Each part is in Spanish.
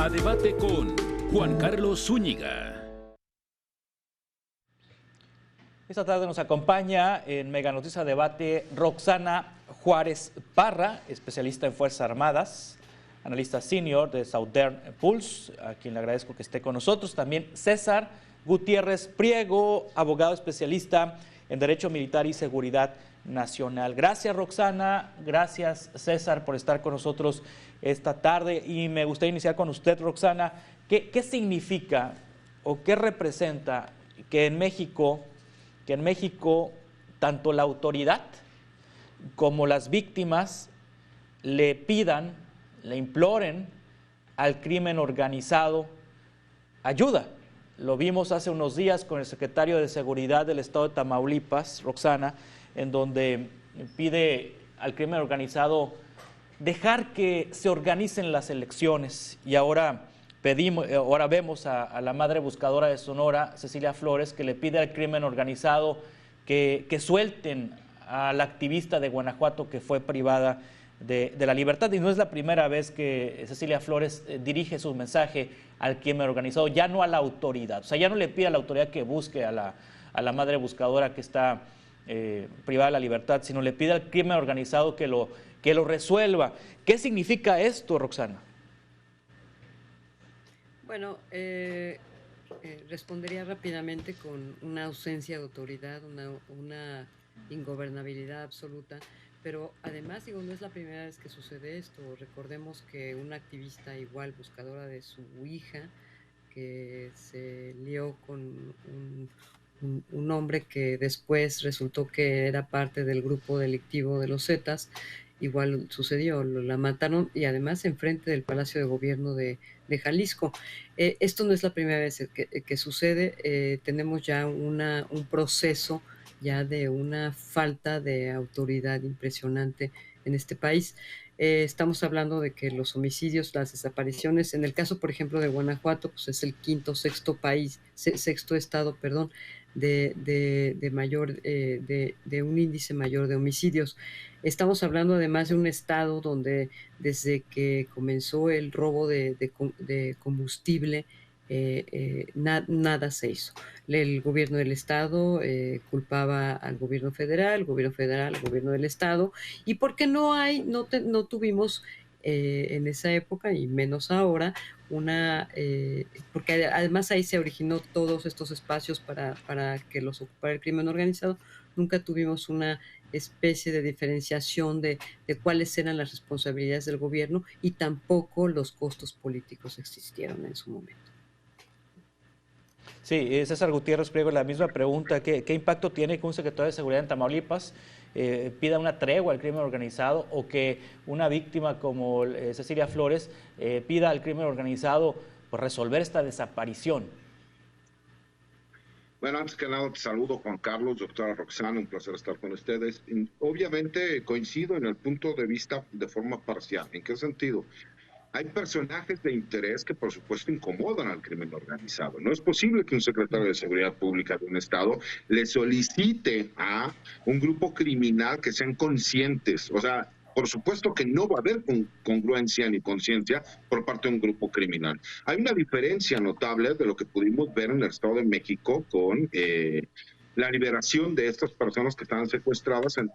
A debate con Juan Carlos Zúñiga. Esta tarde nos acompaña en Mega Noticias Debate Roxana Juárez Parra, especialista en Fuerzas Armadas, analista senior de Southern Pulse, a quien le agradezco que esté con nosotros. También César Gutiérrez Priego, abogado especialista en Derecho Militar y Seguridad Nacional. Gracias, Roxana, gracias, César, por estar con nosotros esta tarde. Y me gustaría iniciar con usted, Roxana. ¿Qué significa o qué representa que en México tanto la autoridad como las víctimas le pidan, le imploren al crimen organizado ayuda? Lo vimos hace unos días con el secretario de Seguridad del Estado de Tamaulipas, Roxana, en donde pide al crimen organizado dejar que se organicen las elecciones. Y ahora vemos a la madre buscadora de Sonora, Cecilia Flores, que le pide al crimen organizado que suelten a la activista de Guanajuato que fue privada de la libertad. Y no es la primera vez que Cecilia Flores dirige su mensaje al crimen organizado, ya no a la autoridad. O sea, ya no le pide a la autoridad que busque a la madre buscadora que está privada de la libertad, sino le pide al crimen organizado que lo resuelva. ¿Qué significa esto, Roxana? Bueno, respondería rápidamente con una ausencia de autoridad, una ingobernabilidad absoluta, pero además, no es la primera vez que sucede esto. Recordemos que una activista igual, buscadora de su hija, que se lió con un hombre que después resultó que era parte del grupo delictivo de los Zetas, igual sucedió, la mataron, y además enfrente del Palacio de Gobierno de Jalisco. Esto no es la primera vez que sucede. Tenemos ya un proceso ya de una falta de autoridad impresionante en este país. Estamos hablando de que los homicidios, las desapariciones, en el caso, por ejemplo, de Guanajuato, pues es el sexto estado, de mayor, de un índice mayor de homicidios. Estamos hablando además de un estado donde desde que comenzó el robo de combustible, nada se hizo. El gobierno del estado culpaba al gobierno federal al gobierno del estado, y porque no tuvimos en esa época, y menos ahora, porque además ahí se originó todos estos espacios para que los ocupara el crimen organizado. Nunca tuvimos una especie de diferenciación de cuáles eran las responsabilidades del gobierno, y tampoco los costos políticos existieron en su momento. Sí, César Gutiérrez Priego, la misma pregunta. ¿Qué impacto tiene que un secretario de Seguridad en Tamaulipas pida una tregua al crimen organizado, o que una víctima como Cecilia Flores pida al crimen organizado pues, resolver esta desaparición? Bueno, antes que nada, te saludo, Juan Carlos, doctora Roxana, un placer estar con ustedes. Obviamente coincido en el punto de vista de forma parcial. ¿En qué sentido? Hay personajes de interés que, por supuesto, incomodan al crimen organizado. No es posible que un secretario de Seguridad Pública de un estado le solicite a un grupo criminal que sean conscientes. O sea, por supuesto que no va a haber congruencia ni conciencia por parte de un grupo criminal. Hay una diferencia notable de lo que pudimos ver en el Estado de México con la liberación de estas personas que estaban secuestradas en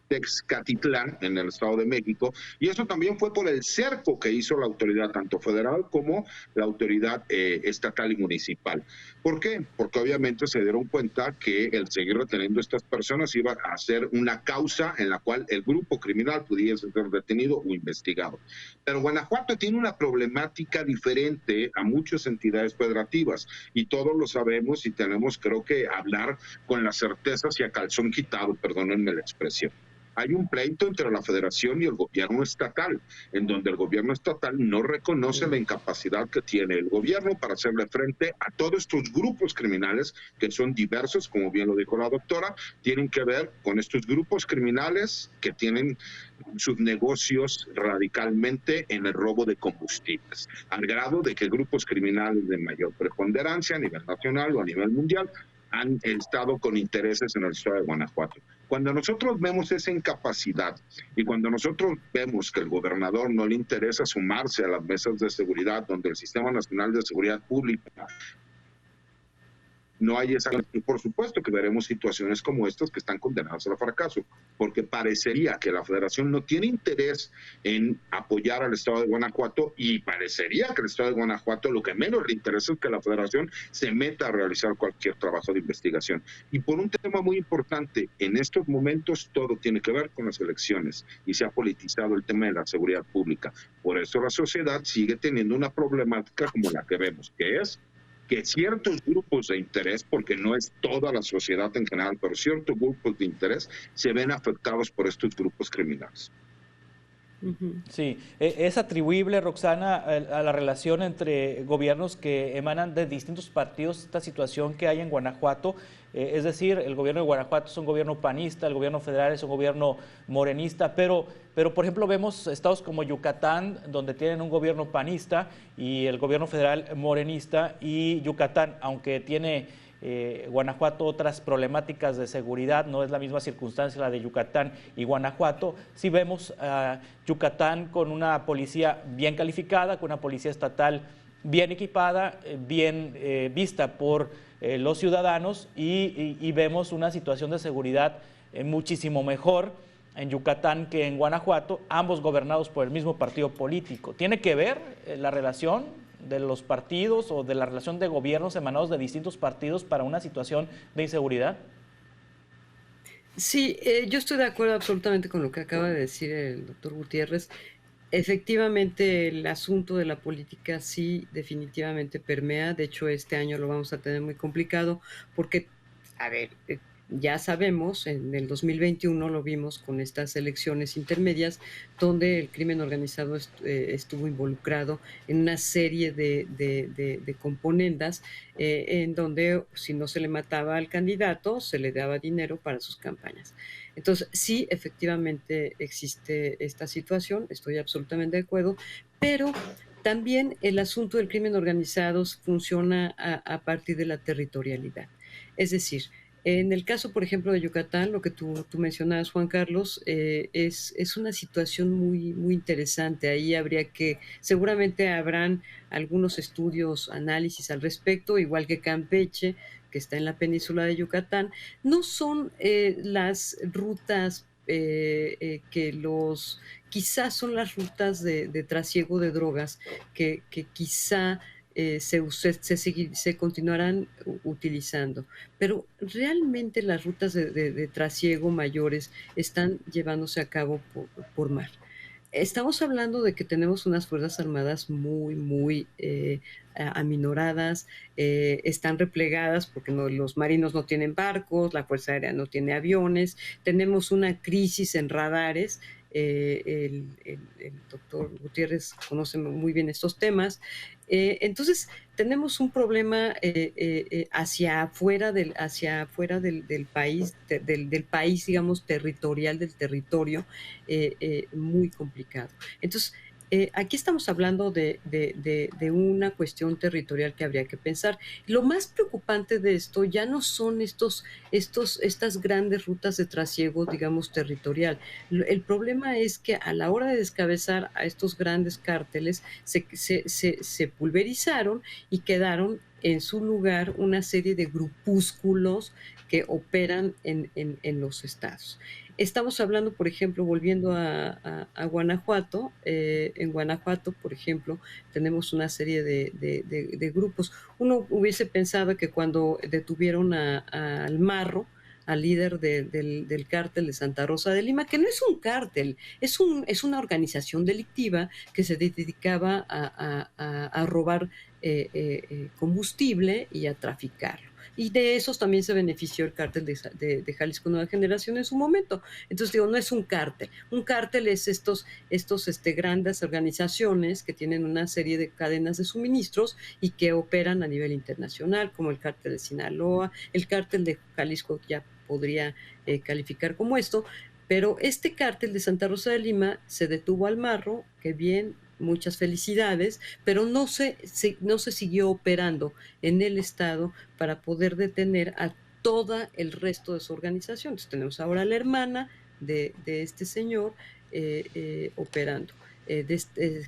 Texcatitlán, en el Estado de México, y eso también fue por el cerco que hizo la autoridad, tanto federal como la autoridad estatal y municipal. ¿Por qué? Porque obviamente se dieron cuenta que el seguir reteniendo a estas personas iba a ser una causa en la cual el grupo criminal pudiese ser detenido o investigado. Pero Guanajuato tiene una problemática diferente a muchas entidades federativas, y todos lo sabemos, y tenemos, creo que, hablar con las certezas y a calzón quitado, perdónenme la expresión. Hay un pleito entre la federación y el gobierno estatal, en donde el gobierno estatal no reconoce la incapacidad que tiene el gobierno para hacerle frente a todos estos grupos criminales que son diversos, como bien lo dijo la doctora. Tienen que ver con estos grupos criminales que tienen sus negocios radicalmente en el robo de combustibles, al grado de que grupos criminales de mayor preponderancia a nivel nacional o a nivel mundial han estado con intereses en el estado de Guanajuato. Cuando nosotros vemos esa incapacidad y cuando nosotros vemos que el gobernador no le interesa sumarse a las mesas de seguridad donde el Sistema Nacional de Seguridad Pública no hay esa... Y por supuesto que veremos situaciones como estas que están condenadas al fracaso, porque parecería que la Federación no tiene interés en apoyar al Estado de Guanajuato y parecería que el Estado de Guanajuato lo que menos le interesa es que la Federación se meta a realizar cualquier trabajo de investigación. Y por un tema muy importante, en estos momentos todo tiene que ver con las elecciones y se ha politizado el tema de la seguridad pública. Por eso la sociedad sigue teniendo una problemática como la que vemos, que es que ciertos grupos de interés, porque no es toda la sociedad en general, pero ciertos grupos de interés se ven afectados por estos grupos criminales. Sí, es atribuible, Roxana, a la relación entre gobiernos que emanan de distintos partidos, esta situación que hay en Guanajuato, es decir, el gobierno de Guanajuato es un gobierno panista, el gobierno federal es un gobierno morenista, pero por ejemplo vemos estados como Yucatán, donde tienen un gobierno panista y el gobierno federal morenista, y Yucatán, aunque tiene Guanajuato otras problemáticas de seguridad, no es la misma circunstancia la de Yucatán y Guanajuato. Sí vemos a Yucatán con una policía bien calificada, con una policía estatal bien equipada, bien vista por los ciudadanos, y vemos una situación de seguridad muchísimo mejor en Yucatán que en Guanajuato, ambos gobernados por el mismo partido político. ¿Tiene que ver la relación de los partidos o de la relación de gobiernos emanados de distintos partidos para una situación de inseguridad? Sí, yo estoy de acuerdo absolutamente con lo que acaba de decir el doctor Gutiérrez. Efectivamente, el asunto de la política sí definitivamente permea. De hecho, este año lo vamos a tener muy complicado porque, a ver, ya sabemos, en el 2021 lo vimos con estas elecciones intermedias, donde el crimen organizado estuvo involucrado en una serie de componendas, en donde si no se le mataba al candidato, se le daba dinero para sus campañas. Entonces, sí, efectivamente existe esta situación, estoy absolutamente de acuerdo, pero también el asunto del crimen organizado funciona a partir de la territorialidad. Es decir, en el caso, por ejemplo, de Yucatán, lo que tú mencionabas, Juan Carlos, es una situación muy interesante. Ahí seguramente habrán algunos estudios, análisis al respecto, igual que Campeche, que está en la península de Yucatán. No son las rutas quizás son las rutas de trasiego de drogas que quizá se continuarán utilizando, pero realmente las rutas de trasiego mayores están llevándose a cabo por mar. Estamos hablando de que tenemos unas Fuerzas Armadas muy aminoradas, están replegadas porque los marinos no tienen barcos, la Fuerza Aérea no tiene aviones, tenemos una crisis en radares. El doctor Gutiérrez conoce muy bien estos temas. Entonces, tenemos un problema hacia afuera del país, del país, digamos, territorial, del territorio, muy complicado. Entonces, aquí estamos hablando de una cuestión territorial que habría que pensar. Lo más preocupante de esto ya no son estas grandes rutas de trasiego, digamos, territorial. El problema es que a la hora de descabezar a estos grandes cárteles se pulverizaron y quedaron en su lugar una serie de grupúsculos que operan en los estados. Estamos hablando, por ejemplo, volviendo a Guanajuato. En Guanajuato, por ejemplo, tenemos una serie de grupos. Uno hubiese pensado que cuando detuvieron al Marro, al líder del cártel de Santa Rosa de Lima, que no es un cártel, es una organización delictiva que se dedicaba a robar combustible y a traficarlo. Y de esos también se benefició el cártel de Jalisco Nueva Generación en su momento. Entonces digo, no es un cártel. Un cártel es estos grandes organizaciones que tienen una serie de cadenas de suministros y que operan a nivel internacional, como el cártel de Sinaloa, el cártel de Jalisco ya podría calificar como esto, pero este cártel de Santa Rosa de Lima se detuvo al Marro, que bien, muchas felicidades, pero no se siguió operando en el estado para poder detener a todo el resto de su organización. Entonces tenemos ahora a la hermana de este señor operando.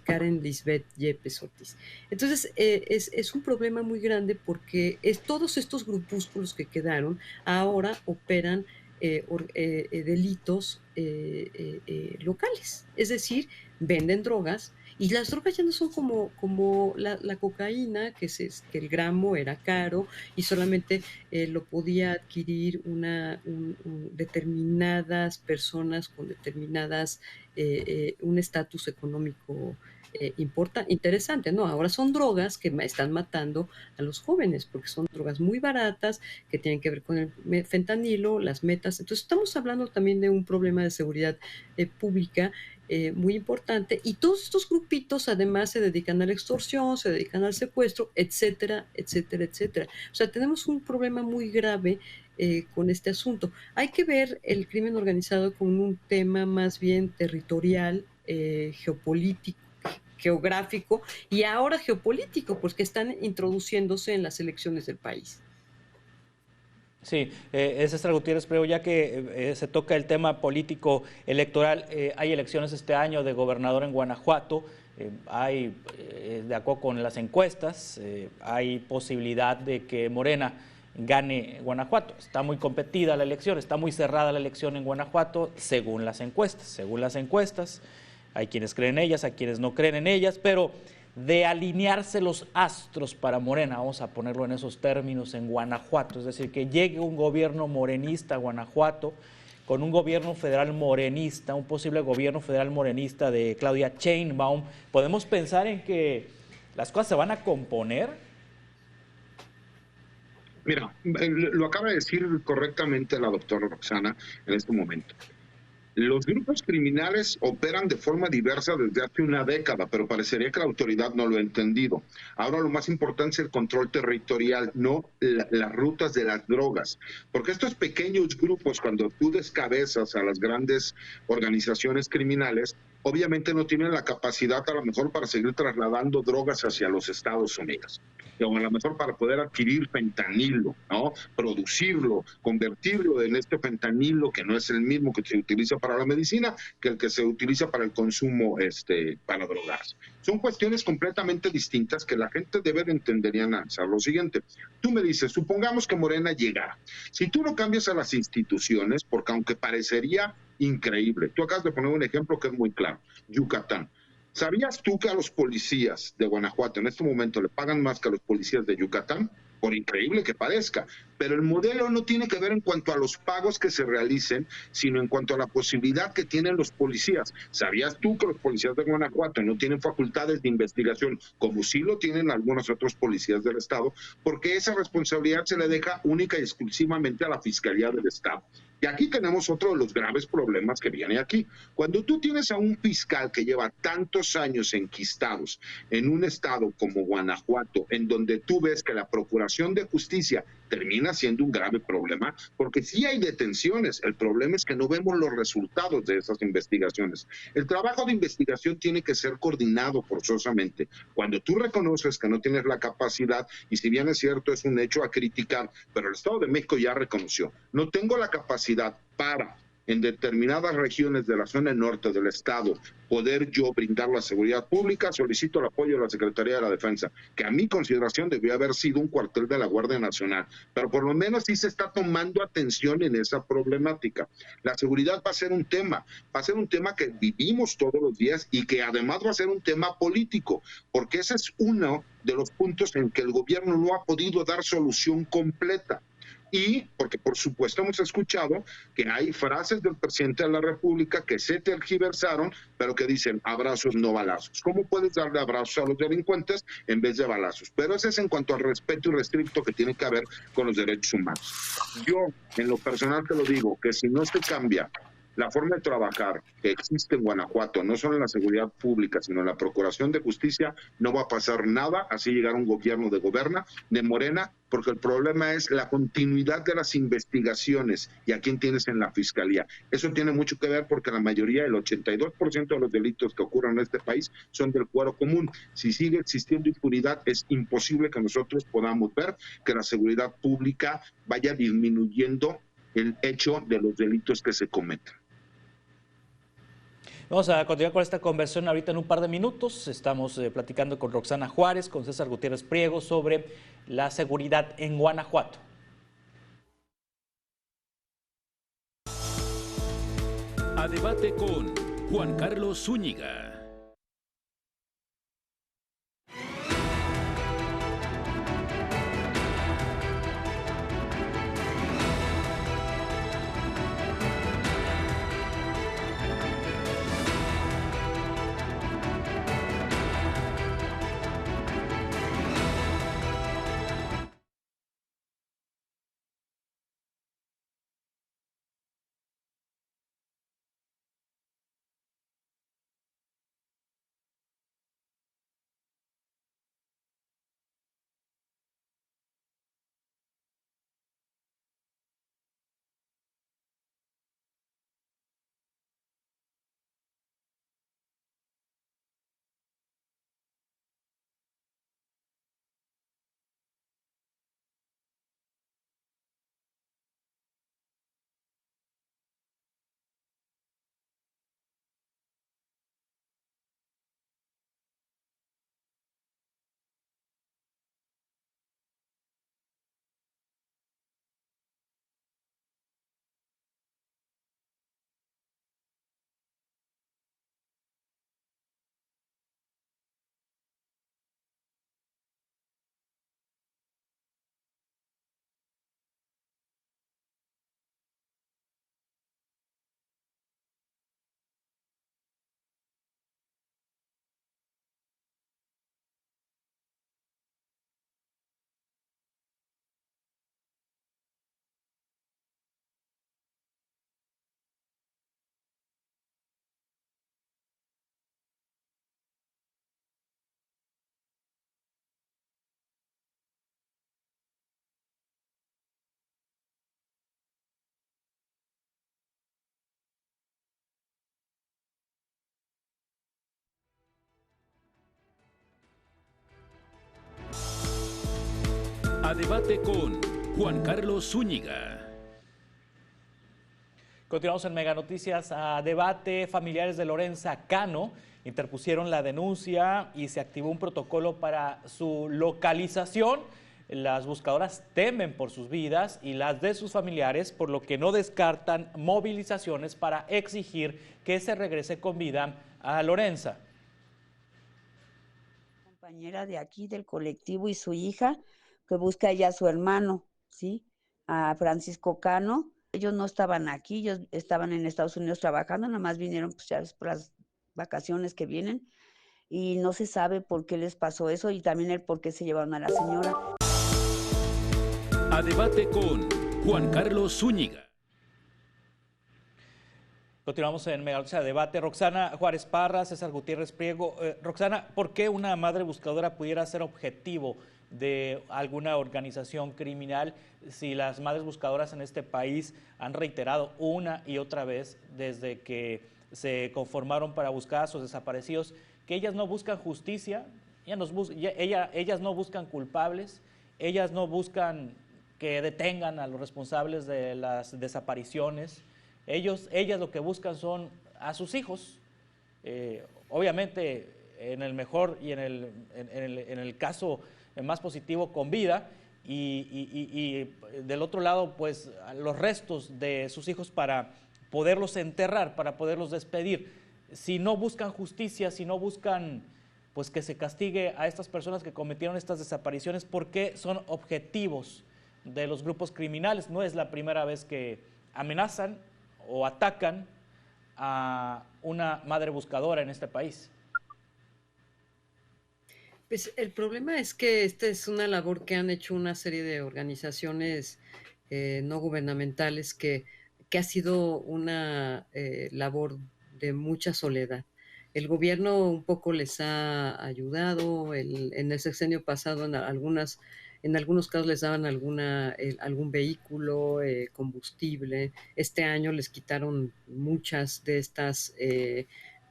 Karen Lisbeth Yepes Ortiz. Entonces, es un problema muy grande porque todos estos grupúsculos que quedaron ahora operan delitos locales, es decir, venden drogas, y las drogas ya no son como la cocaína, que el gramo era caro y solamente lo podía adquirir determinadas personas con determinadas un estatus económico interesante, ¿no? Ahora son drogas que están matando a los jóvenes, porque son drogas muy baratas, que tienen que ver con el fentanilo, las metas. Entonces estamos hablando también de un problema de seguridad pública muy importante, y todos estos grupitos además se dedican a la extorsión, se dedican al secuestro, etcétera, etcétera, etcétera. O sea, tenemos un problema muy grave con este asunto. Hay que ver el crimen organizado como un tema más bien territorial, geopolítico, geográfico y ahora geopolítico, porque están introduciéndose en las elecciones del país. Sí, César Gutiérrez, pero ya que se toca el tema político electoral, hay elecciones este año de gobernador en Guanajuato, de acuerdo con las encuestas, hay posibilidad de que Morena gane Guanajuato. Está muy competida la elección, está muy cerrada la elección en Guanajuato, según las encuestas. Según las encuestas, hay quienes creen en ellas, hay quienes no creen en ellas, pero de alinearse los astros para Morena, vamos a ponerlo en esos términos, en Guanajuato, es decir, que llegue un gobierno morenista a Guanajuato, con un gobierno federal morenista, un posible gobierno federal morenista de Claudia Sheinbaum, ¿podemos pensar en que las cosas se van a componer? Mira, lo acaba de decir correctamente la doctora Roxana en este momento. Los grupos criminales operan de forma diversa desde hace una década, pero parecería que la autoridad no lo ha entendido. Ahora lo más importante es el control territorial, no las rutas de las drogas. Porque estos pequeños grupos, cuando tú descabezas a las grandes organizaciones criminales, obviamente no tienen la capacidad a lo mejor para seguir trasladando drogas hacia los Estados Unidos. O a lo mejor para poder adquirir fentanilo, ¿no? Producirlo, convertirlo en este fentanilo que no es el mismo que se utiliza para la medicina que el que se utiliza para el consumo para drogarse. Son cuestiones completamente distintas que la gente debe de entender y analizar. Lo siguiente, tú me dices, supongamos que Morena llegara. Si tú no cambias a las instituciones, porque aunque parecería increíble, tú acabas de poner un ejemplo que es muy claro, Yucatán. ¿Sabías tú que a los policías de Guanajuato en este momento le pagan más que a los policías de Yucatán? Por increíble que parezca. Pero el modelo no tiene que ver en cuanto a los pagos que se realicen, sino en cuanto a la posibilidad que tienen los policías. ¿Sabías tú que los policías de Guanajuato no tienen facultades de investigación, como sí lo tienen algunos otros policías del Estado? Porque esa responsabilidad se le deja única y exclusivamente a la Fiscalía del Estado. Y aquí tenemos otro de los graves problemas que viene aquí. Cuando tú tienes a un fiscal que lleva tantos años enquistados en un estado como Guanajuato, en donde tú ves que la Procuración de Justicia termina siendo un grave problema, porque sí hay detenciones, el problema es que no vemos los resultados de esas investigaciones. El trabajo de investigación tiene que ser coordinado forzosamente. Cuando tú reconoces que no tienes la capacidad, y si bien es cierto, es un hecho a criticar, pero el Estado de México ya reconoció, no tengo la capacidad para, en determinadas regiones de la zona norte del estado, poder yo brindar la seguridad pública, solicito el apoyo de la Secretaría de la Defensa, que a mi consideración debió haber sido un cuartel de la Guardia Nacional, pero por lo menos sí se está tomando atención en esa problemática. La seguridad va a ser un tema que vivimos todos los días y que además va a ser un tema político, porque ese es uno de los puntos en que el gobierno no ha podido dar solución completa. Y porque por supuesto hemos escuchado que hay frases del presidente de la República que se tergiversaron, pero que dicen abrazos no balazos. ¿Cómo puedes darle abrazos a los delincuentes en vez de balazos? Pero eso es en cuanto al respeto irrestricto que tiene que haber con los derechos humanos. Yo, en lo personal te lo digo, que si no se cambia la forma de trabajar que existe en Guanajuato, no solo en la seguridad pública, sino en la Procuración de Justicia, no va a pasar nada, así llegar un gobierno de Morena, porque el problema es la continuidad de las investigaciones y a quién tienes en la Fiscalía. Eso tiene mucho que ver porque la mayoría, el 82% de los delitos que ocurren en este país son del fuero común. Si sigue existiendo impunidad, es imposible que nosotros podamos ver que la seguridad pública vaya disminuyendo el hecho de los delitos que se cometen. Vamos a continuar con esta conversación ahorita en un par de minutos. Estamos platicando con Roxana Juárez, con César Gutiérrez Priego sobre la seguridad en Guanajuato. A debate con Juan Carlos Zúñiga. A debate con Juan Carlos Zúñiga. Continuamos en Mega Noticias. A debate, familiares de Lorenza Cano interpusieron la denuncia y se activó un protocolo para su localización. Las buscadoras temen por sus vidas y las de sus familiares, por lo que no descartan movilizaciones para exigir que se regrese con vida a Lorenza. Compañera de aquí del colectivo y su hija, que busca ella a su hermano, ¿sí? A Francisco Cano. Ellos no estaban aquí, ellos estaban en Estados Unidos trabajando, nada más vinieron pues, ya por las vacaciones que vienen, y no se sabe por qué les pasó eso y también el por qué se llevaron a la señora. A debate con Juan Carlos Zúñiga. Continuamos en Mega Noticias de Debate. Roxana Juárez Parra, César Gutiérrez Priego. Roxana, ¿por qué una madre buscadora pudiera ser objetivo de alguna organización criminal si las madres buscadoras en este país han reiterado una y otra vez desde que se conformaron para buscar a sus desaparecidos que ellas no buscan justicia, ellas no buscan culpables, ellas no buscan que detengan a los responsables de las desapariciones? Ellas lo que buscan son a sus hijos, obviamente en el mejor y en el caso más positivo con vida, y del otro lado pues los restos de sus hijos para poderlos enterrar, para poderlos despedir. Si no buscan justicia, si no buscan pues que se castigue a estas personas que cometieron estas desapariciones, ¿por qué son objetivos de los grupos criminales? No es la primera vez que amenazan o atacan a una madre buscadora en este país. Pues el problema es que esta es una labor que han hecho una serie de organizaciones no gubernamentales que que ha sido una labor de mucha soledad. El gobierno un poco les ha ayudado, en el sexenio pasado en algunos casos les daban algún vehículo, combustible. Este año les quitaron muchas de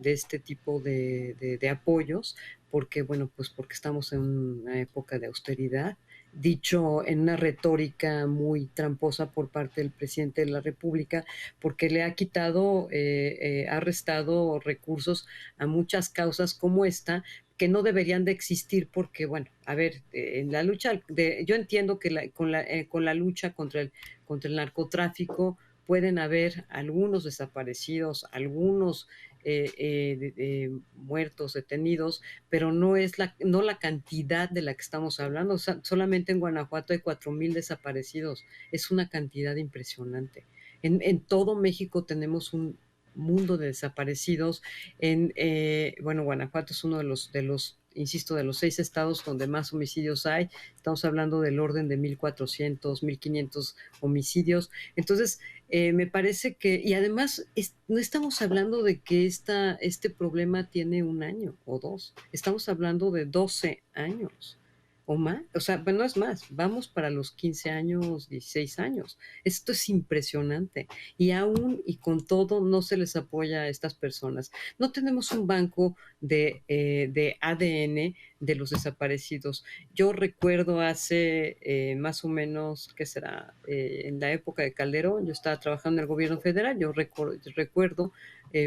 este tipo de apoyos, porque, bueno, pues porque estamos en una época de austeridad, dicho en una retórica muy tramposa por parte del presidente de la República, porque le ha quitado, ha restado recursos a muchas causas como esta, que no deberían de existir porque, bueno, a ver, en la lucha, yo entiendo que con la lucha contra el narcotráfico pueden haber algunos desaparecidos, algunos muertos, detenidos, pero no la cantidad de la que estamos hablando. O sea, solamente en Guanajuato hay 4,000 desaparecidos. Es una cantidad impresionante. En todo México tenemos un mundo de desaparecidos. Bueno, Guanajuato es uno insisto, de los 6 estados donde más homicidios hay. Estamos hablando del orden de 1,400, 1,500 homicidios. Entonces, me parece que, y además, no estamos hablando de que este problema tiene 1 año o 2. Estamos hablando de 12 años o más. O sea, bueno, es más, vamos para los 15 años, 16 años. Esto es impresionante. Y aún y con todo no se les apoya a estas personas. No tenemos un banco de ADN de los desaparecidos. Yo recuerdo hace más o menos, ¿qué será? En la época de Calderón, yo estaba trabajando en el gobierno federal, yo recuerdo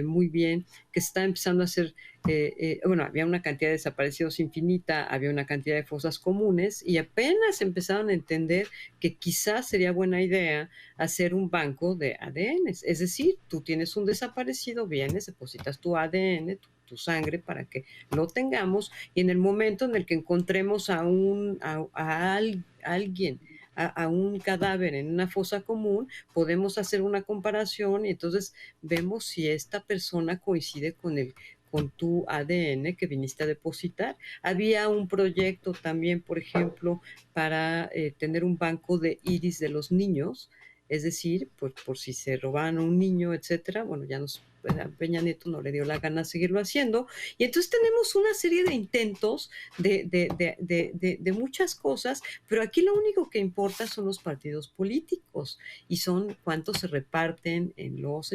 muy bien que se estaba empezando a hacer, bueno, había una cantidad de desaparecidos infinita, había una cantidad de fosas comunes y apenas empezaron a entender que quizás sería buena idea hacer un banco de ADN. Es decir, tú tienes un desaparecido, vienes, depositas tu ADN, tu sangre para que lo tengamos y en el momento en el que encontremos a alguien, a un cadáver en una fosa común, podemos hacer una comparación y entonces vemos si esta persona coincide con tu ADN que viniste a depositar. Había un proyecto también, por ejemplo, para tener un banco de iris de los niños, es decir, por si se robaban a un niño, etcétera. Bueno, a Peña Nieto no le dio la gana seguirlo haciendo. Y entonces tenemos una serie de intentos de muchas cosas, pero aquí lo único que importa son los partidos políticos y son cuántos se reparten en los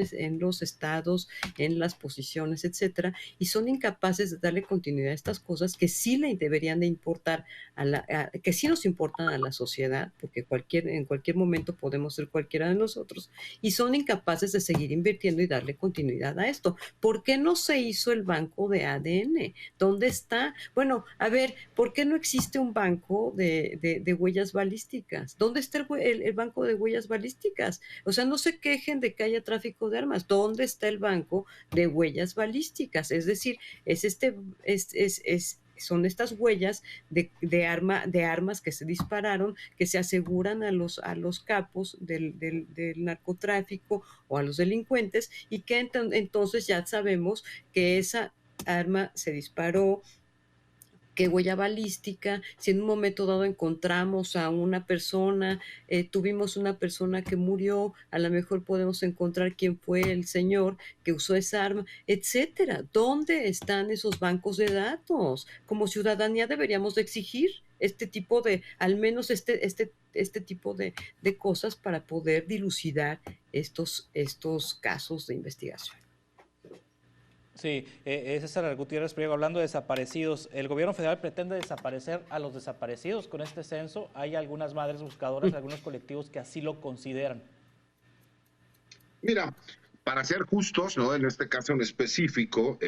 estados, en las posiciones, etcétera, y son incapaces de darle continuidad a estas cosas que sí le deberían de importar, que sí nos importan a la sociedad, porque en cualquier momento podemos ser cualquiera de nosotros, y son incapaces de seguir invirtiendo y darle continuidad a esto. ¿Por qué no se hizo el banco de ADN? ¿Dónde está? Bueno, a ver, ¿por qué no existe un banco de huellas balísticas? ¿Dónde está el banco de huellas balísticas? O sea, no se quejen de que haya tráfico de armas. ¿Dónde está el banco de huellas balísticas? Es decir, son estas huellas de armas que se dispararon, que se aseguran a los capos del narcotráfico o a los delincuentes, y que entonces ya sabemos que esa arma se disparó, qué huella balística, si en un momento dado encontramos a una persona, tuvimos una persona que murió, a lo mejor podemos encontrar quién fue el señor que usó esa arma, etcétera. ¿Dónde están esos bancos de datos? Como ciudadanía deberíamos de exigir al menos este tipo de cosas para poder dilucidar estos casos de investigación. Sí, es César Gutiérrez Priego hablando de desaparecidos. ¿El gobierno federal pretende desaparecer a los desaparecidos con este censo? Hay algunas madres buscadoras, algunos colectivos que así lo consideran. Mira, para ser justos, ¿no? En este caso en específico,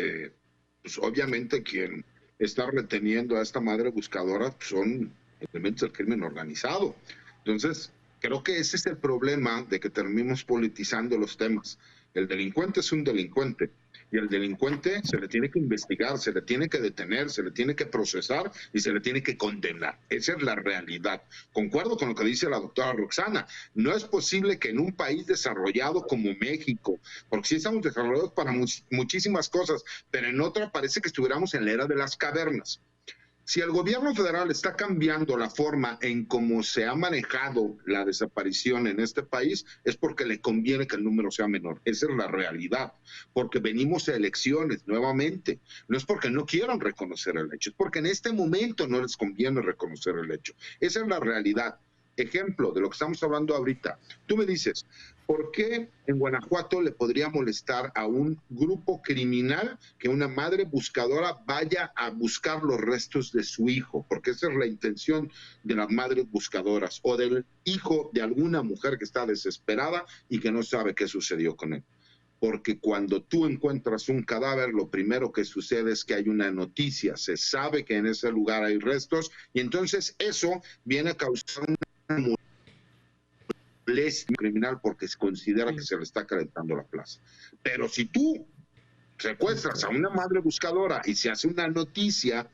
pues obviamente quien está reteniendo a esta madre buscadora son elementos del crimen organizado. Entonces, creo que ese es el problema de que terminemos politizando los temas. El delincuente es un delincuente. Y al delincuente se le tiene que investigar, se le tiene que detener, se le tiene que procesar y se le tiene que condenar. Esa es la realidad. Concuerdo con lo que dice la doctora Roxana. No es posible que en un país desarrollado como México, porque sí estamos desarrollados para muchísimas cosas, pero en otra parece que estuviéramos en la era de las cavernas. Si el gobierno federal está cambiando la forma en cómo se ha manejado la desaparición en este país, es porque le conviene que el número sea menor. Esa es la realidad, porque venimos a elecciones nuevamente. No es porque no quieran reconocer el hecho, es porque en este momento no les conviene reconocer el hecho. Esa es la realidad. Ejemplo de lo que estamos hablando ahorita. Tú me dices, ¿por qué en Guanajuato le podría molestar a un grupo criminal que una madre buscadora vaya a buscar los restos de su hijo? Porque esa es la intención de las madres buscadoras o del hijo de alguna mujer que está desesperada y que no sabe qué sucedió con él. Porque cuando tú encuentras un cadáver, lo primero que sucede es que hay una noticia, se sabe que en ese lugar hay restos y entonces eso viene a causar una molestia criminal porque se considera que se le está calentando la plaza. Pero si tú secuestras a una madre buscadora y se hace una noticia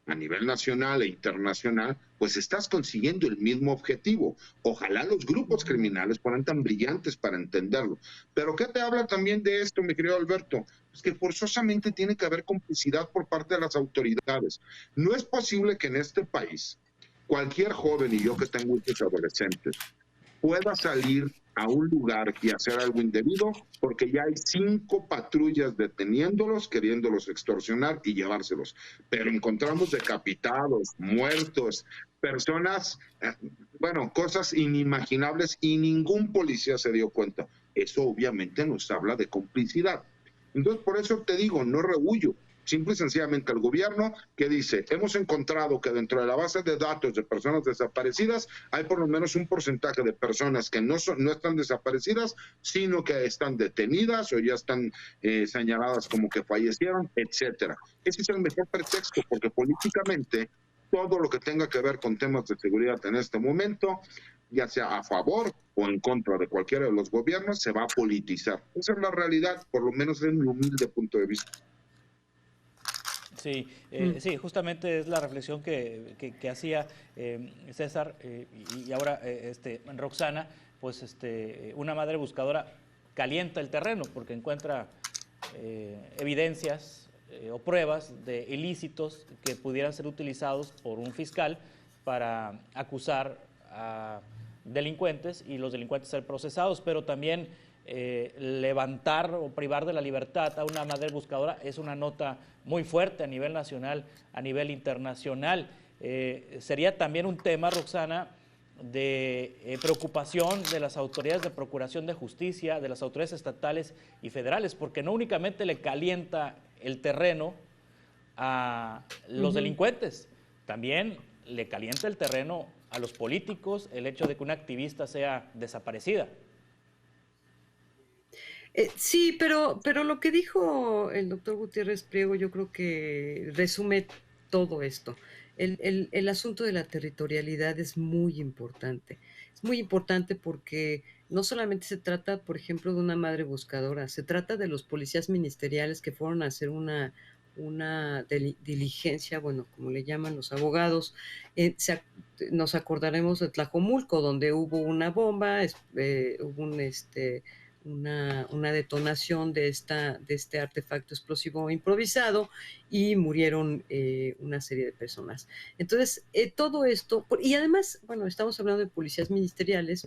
a nivel nacional e internacional, pues estás consiguiendo el mismo objetivo. Ojalá los grupos criminales fueran tan brillantes para entenderlo. Pero ¿qué te habla también de esto, mi querido Alberto? Pues que forzosamente tiene que haber complicidad por parte de las autoridades. No es posible que en este país cualquier joven, y yo que tengo hijos adolescentes, pueda salir a un lugar y hacer algo indebido porque ya hay 5 patrullas deteniéndolos, queriéndolos extorsionar y llevárselos. Pero encontramos decapitados, muertos, personas, bueno, cosas inimaginables y ningún policía se dio cuenta. Eso obviamente nos habla de complicidad. Entonces, por eso te digo, no rehuyo. Simple y sencillamente el gobierno que dice, hemos encontrado que dentro de la base de datos de personas desaparecidas hay por lo menos un porcentaje de personas que no están desaparecidas, sino que están detenidas o ya están señaladas como que fallecieron, etcétera. Ese es el mejor pretexto, porque políticamente todo lo que tenga que ver con temas de seguridad en este momento, ya sea a favor o en contra de cualquiera de los gobiernos, se va a politizar. Esa es la realidad, por lo menos desde mi humilde punto de vista. Sí, sí, justamente es la reflexión que hacía César y ahora Roxana, pues una madre buscadora calienta el terreno porque encuentra evidencias o pruebas de ilícitos que pudieran ser utilizados por un fiscal para acusar a delincuentes y los delincuentes ser procesados, pero también levantar o privar de la libertad a una madre buscadora es una nota muy fuerte a nivel nacional, a nivel internacional. Sería también un tema, Roxana, de preocupación de las autoridades de procuración de justicia, de las autoridades estatales y federales, porque no únicamente le calienta el terreno a los delincuentes, también le calienta el terreno a los políticos el hecho de que una activista sea desaparecida. Sí, pero lo que dijo el doctor Gutiérrez Priego yo creo que resume todo esto. El asunto de la territorialidad es muy importante. Es muy importante porque no solamente se trata, por ejemplo, de una madre buscadora, se trata de los policías ministeriales que fueron a hacer una diligencia, bueno, como le llaman los abogados. Nos acordaremos de Tlajomulco, donde hubo una bomba, hubo una detonación de este artefacto explosivo improvisado y murieron una serie de personas. Entonces, todo esto, y además, bueno, estamos hablando de policías ministeriales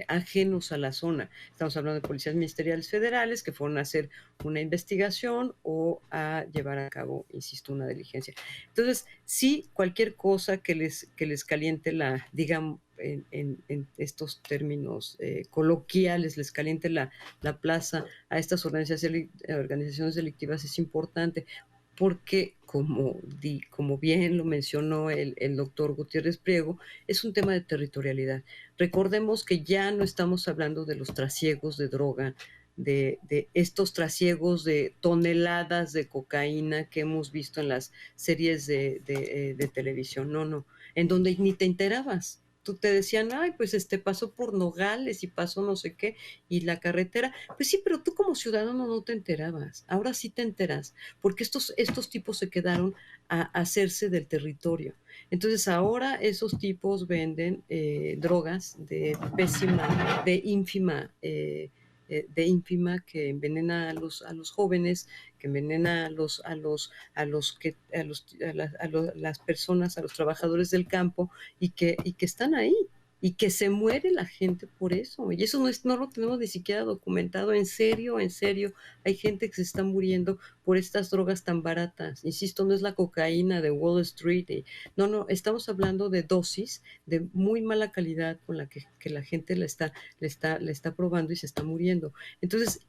ajenos a la zona. Estamos hablando de policías ministeriales federales que fueron a hacer una investigación o a llevar a cabo, insisto, una diligencia. Entonces, sí, cualquier cosa que les caliente digamos, en estos términos coloquiales, les caliente la plaza a estas organizaciones delictivas es importante, porque como bien lo mencionó el doctor Gutiérrez Priego, es un tema de territorialidad. Recordemos que ya no estamos hablando de los trasiegos de droga, de estos trasiegos de toneladas de cocaína que hemos visto en las series de televisión, no, en donde ni te enterabas. Tú te decían, ay, pues pasó por Nogales y pasó no sé qué, y la carretera, pues sí, pero tú como ciudadano no te enterabas, ahora sí te enteras, porque estos tipos se quedaron a hacerse del territorio. Entonces ahora esos tipos venden drogas de ínfima de ínfima que envenena a los jóvenes, que envenena las personas, a los trabajadores del campo y que están ahí y que se muere la gente por eso. Y eso no lo tenemos ni siquiera documentado. En serio, hay gente que se está muriendo por estas drogas tan baratas. Insisto, no es la cocaína de Wall Street. No, estamos hablando de dosis de muy mala calidad con la que la gente le está probando y se está muriendo. Entonces,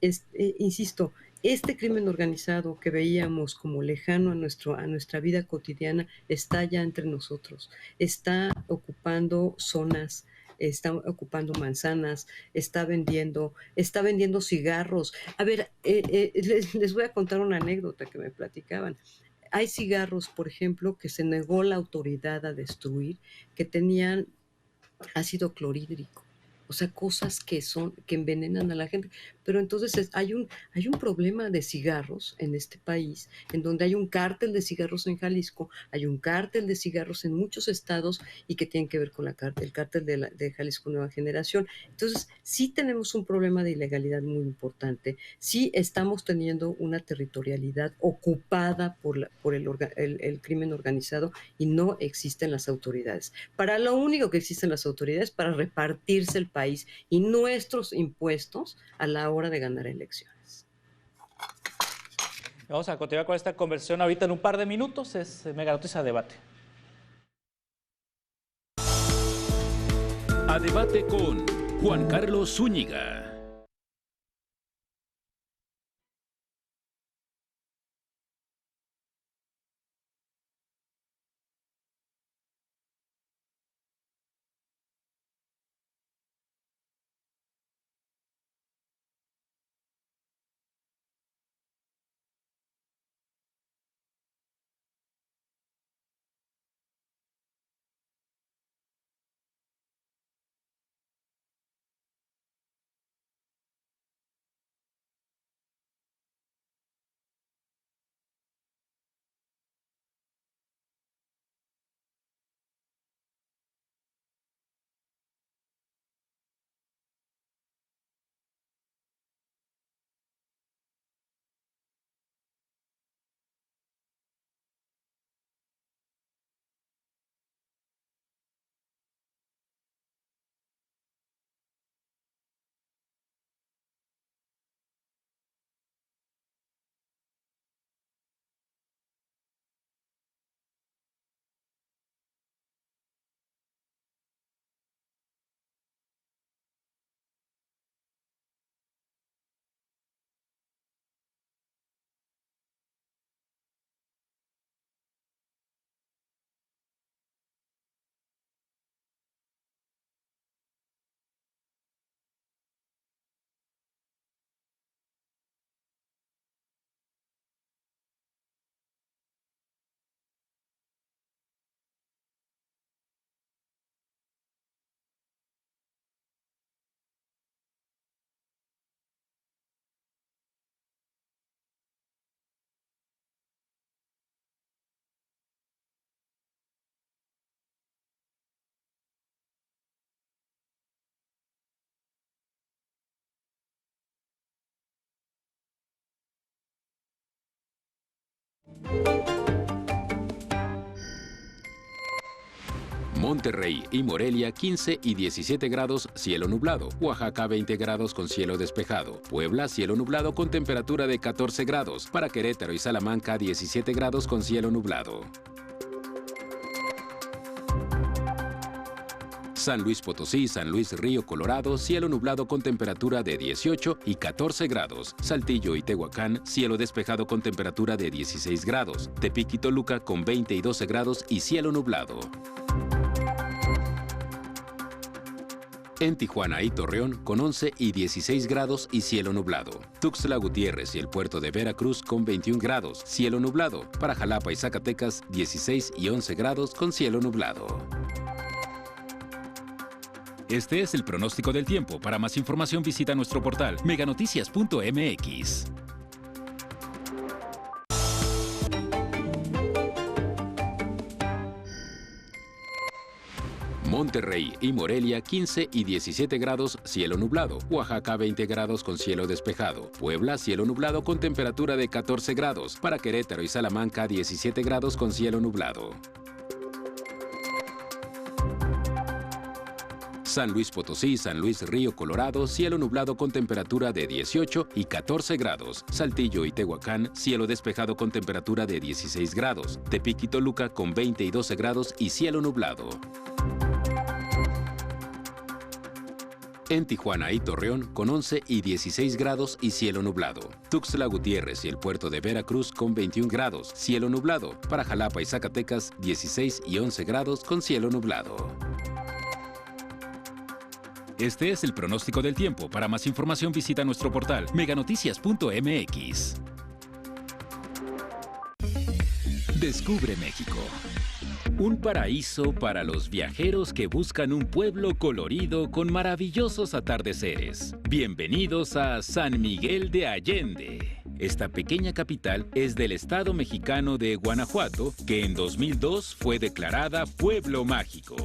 insisto, este crimen organizado que veíamos como lejano a nuestra vida cotidiana está ya entre nosotros, está ocupando zonas, está ocupando manzanas, está vendiendo cigarros. A ver, les voy a contar una anécdota que me platicaban. Hay cigarros, por ejemplo, que se negó la autoridad a destruir, que tenían ácido clorhídrico. O sea, cosas que envenenan a la gente. Pero entonces hay un problema de cigarros en este país, en donde hay un cártel de cigarros en Jalisco, hay un cártel de cigarros en muchos estados y que tienen que ver con el cártel de Jalisco Nueva Generación. Entonces, sí tenemos un problema de ilegalidad muy importante, sí estamos teniendo una territorialidad ocupada por el crimen organizado y no existen las autoridades. Para lo único que existen las autoridades, para repartirse el país y nuestros impuestos a la hora de ganar elecciones. Vamos a continuar con esta conversación ahorita en un par de minutos. Es Mega Noticias Debate. A debate con Juan Carlos Zúñiga. Monterrey y Morelia 15 y 17 grados, cielo nublado. Oaxaca 20 grados con cielo despejado. Puebla cielo nublado con temperatura de 14 grados. Para Querétaro y Salamanca 17 grados con cielo nublado. San Luis Potosí, San Luis Río Colorado, cielo nublado con temperatura de 18 y 14 grados. Saltillo y Tehuacán, cielo despejado con temperatura de 16 grados. Tepic y Toluca con 20 y 12 grados y cielo nublado. En Tijuana y Torreón con 11 y 16 grados y cielo nublado. Tuxtla Gutiérrez y el puerto de Veracruz con 21 grados, cielo nublado. Para Jalapa y Zacatecas 16 y 11 grados con cielo nublado. Este es el pronóstico del tiempo. Para más información visita nuestro portal meganoticias.mx. Monterrey y Morelia 15 y 17 grados, cielo nublado. Oaxaca 20 grados con cielo despejado. Puebla, cielo nublado con temperatura de 14 grados. Para Querétaro y Salamanca 17 grados con cielo nublado. San Luis Potosí, San Luis Río Colorado, cielo nublado con temperatura de 18 y 14 grados. Saltillo y Tehuacán, cielo despejado con temperatura de 16 grados. Tepic y Toluca con 20 y 12 grados y cielo nublado. En Tijuana y Torreón con 11 y 16 grados y cielo nublado. Tuxtla Gutiérrez y el puerto de Veracruz con 21 grados, cielo nublado. Para Jalapa y Zacatecas 16 y 11 grados con cielo nublado. Este es el pronóstico del tiempo. Para más información visita nuestro portal meganoticias.mx. Descubre México. Un paraíso para los viajeros que buscan un pueblo colorido con maravillosos atardeceres. Bienvenidos a San Miguel de Allende. Esta pequeña capital es del estado mexicano de Guanajuato, que en 2002 fue declarada Pueblo Mágico.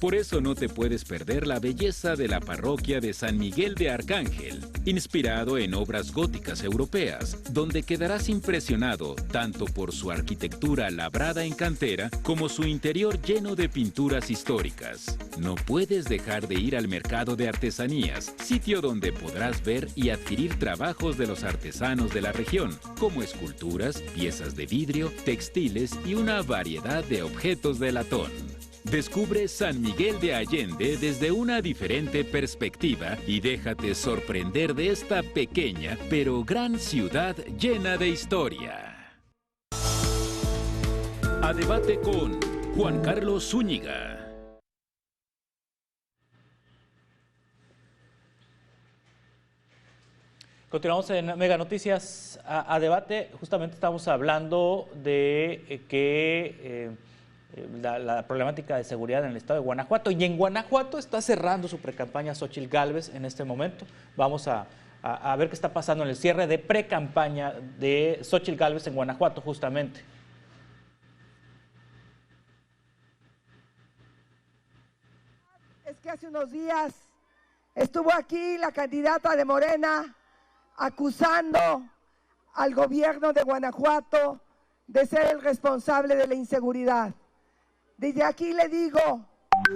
Por eso no te puedes perder la belleza de la parroquia de San Miguel de Arcángel, inspirado en obras góticas europeas, donde quedarás impresionado tanto por su arquitectura labrada en cantera como su interior lleno de pinturas históricas. No puedes dejar de ir al mercado de artesanías, sitio donde podrás ver y adquirir trabajos de los artesanos de la región, como esculturas, piezas de vidrio, textiles y una variedad de objetos de latón. Descubre San Miguel de Allende desde una diferente perspectiva y déjate sorprender de esta pequeña pero gran ciudad llena de historia. A debate con Juan Carlos Zúñiga. Continuamos en Mega Noticias a debate. Justamente estamos hablando de que la problemática de seguridad en el estado de Guanajuato. Y en Guanajuato está cerrando su precampaña Xóchitl Gálvez en este momento. Vamos a ver qué está pasando en el cierre de precampaña de Xóchitl Gálvez en Guanajuato, justamente. Es que hace unos días estuvo aquí la candidata de Morena acusando al gobierno de Guanajuato de ser el responsable de la inseguridad. Desde aquí le digo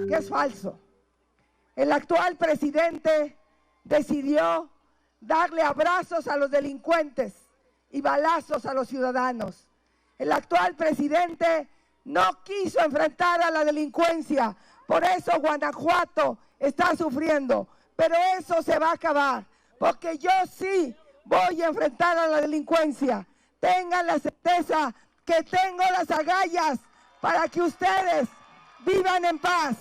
que es falso. El actual presidente decidió darle abrazos a los delincuentes y balazos a los ciudadanos. El actual presidente no quiso enfrentar a la delincuencia, por eso Guanajuato está sufriendo, pero eso se va a acabar, porque yo sí voy a enfrentar a la delincuencia. Tengan la certeza que tengo las agallas para que ustedes vivan en paz.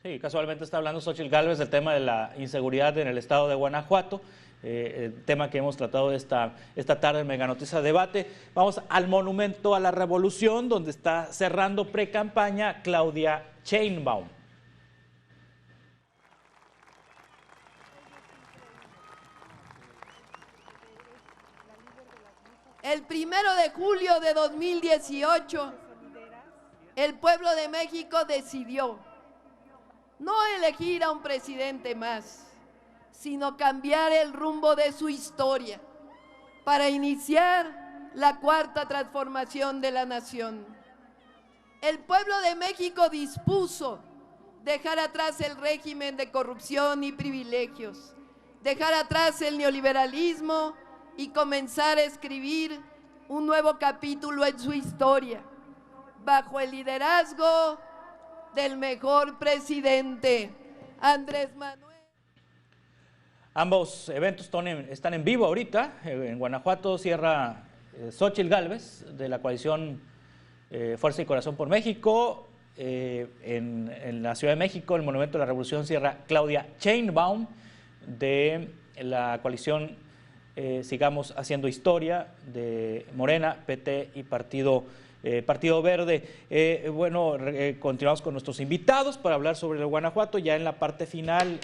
Sí, casualmente está hablando Xóchitl Gálvez del tema de la inseguridad en el estado de Guanajuato, el tema que hemos tratado esta tarde en Mega Noticias Debate. Vamos al Monumento a la Revolución, donde está cerrando precampaña Claudia Sheinbaum. El 1 de julio de 2018, el pueblo de México decidió no elegir a un presidente más, sino cambiar el rumbo de su historia para iniciar la cuarta transformación de la nación. El pueblo de México dispuso dejar atrás el régimen de corrupción y privilegios, dejar atrás el neoliberalismo y comenzar a escribir un nuevo capítulo en su historia, bajo el liderazgo del mejor presidente, Andrés Manuel. Ambos eventos están en vivo ahorita. En Guanajuato cierra Xóchitl Gálvez, de la coalición Fuerza y Corazón por México. En la Ciudad de México, el Monumento a la Revolución, cierra Claudia Sheinbaum, de la coalición Sigamos Haciendo Historia, de Morena, PT y Partido Verde. Continuamos con nuestros invitados para hablar sobre el Guanajuato. Ya en la parte final,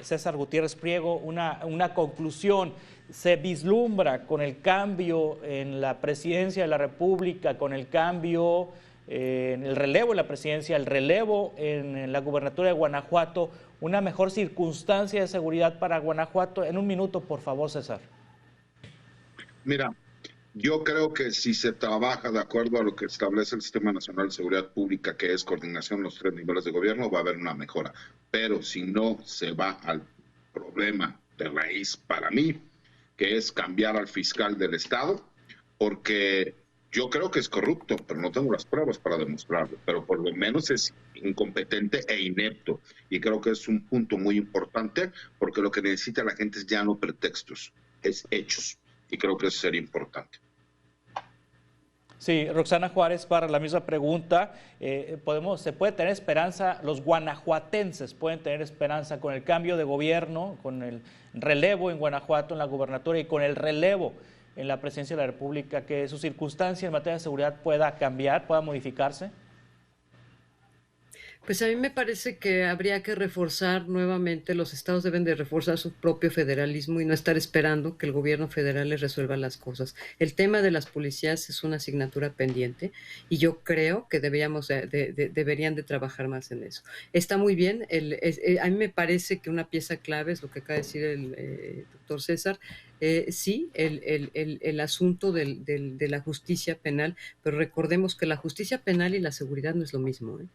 César Gutiérrez Priego, una conclusión. Se vislumbra con el cambio en la presidencia de la República, con el cambio en el relevo en la presidencia, el relevo en la gubernatura de Guanajuato, una mejor circunstancia de seguridad para Guanajuato. En un minuto, por favor, César. Mira, yo creo que si se trabaja de acuerdo a lo que establece el Sistema Nacional de Seguridad Pública, que es coordinación en los 3 niveles de gobierno, va a haber una mejora. Pero si no se va al problema de raíz para mí, que es cambiar al fiscal del Estado, porque yo creo que es corrupto, pero no tengo las pruebas para demostrarlo, pero por lo menos es incompetente e inepto. Y creo que es un punto muy importante, porque lo que necesita la gente es ya no pretextos, es hechos. Y creo que eso sería importante. Sí, Roxana Juárez, para la misma pregunta, ¿se puede tener esperanza, los guanajuatenses pueden tener esperanza con el cambio de gobierno, con el relevo en Guanajuato, en la gubernatura y con el relevo en la presidencia de la República, que su circunstancia en materia de seguridad pueda cambiar, pueda modificarse? Pues a mí me parece que habría que reforzar nuevamente, los estados deben de reforzar su propio federalismo y no estar esperando que el gobierno federal les resuelva las cosas. El tema de las policías es una asignatura pendiente y yo creo que deberían de trabajar más en eso. Está muy bien, a mí me parece que una pieza clave es lo que acaba de decir el doctor César. Sí, el asunto de la justicia penal, pero recordemos que la justicia penal y la seguridad no es lo mismo, ¿eh?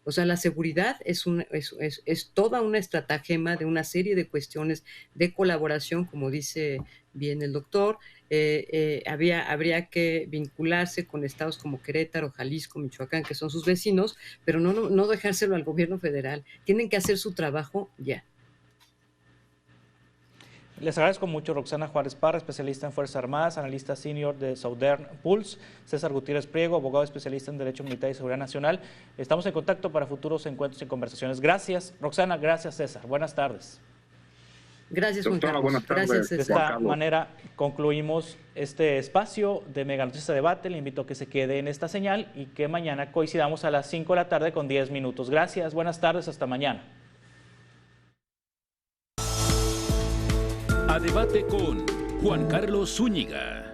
O sea, la seguridad es toda una estratagema de una serie de cuestiones de colaboración, como dice bien el doctor. Habría que vincularse con estados como Querétaro, Jalisco, Michoacán, que son sus vecinos, pero no dejárselo al gobierno federal. Tienen que hacer su trabajo ya. Les agradezco mucho. Roxana Juárez Parra, especialista en Fuerzas Armadas, analista senior de Southern Pulse; César Gutiérrez Priego, abogado especialista en Derecho Militar y Seguridad Nacional. Estamos en contacto para futuros encuentros y conversaciones. Gracias, Roxana. Gracias, César. Buenas tardes. Gracias, Juan Carlos. Buenas tardes. Gracias, de esta manera concluimos este espacio de Mega Noticias Debate. Le invito a que se quede en esta señal y que mañana coincidamos a las 5 de la tarde con 10 minutos. Gracias, buenas tardes, hasta mañana. A debate con Juan Carlos Zúñiga.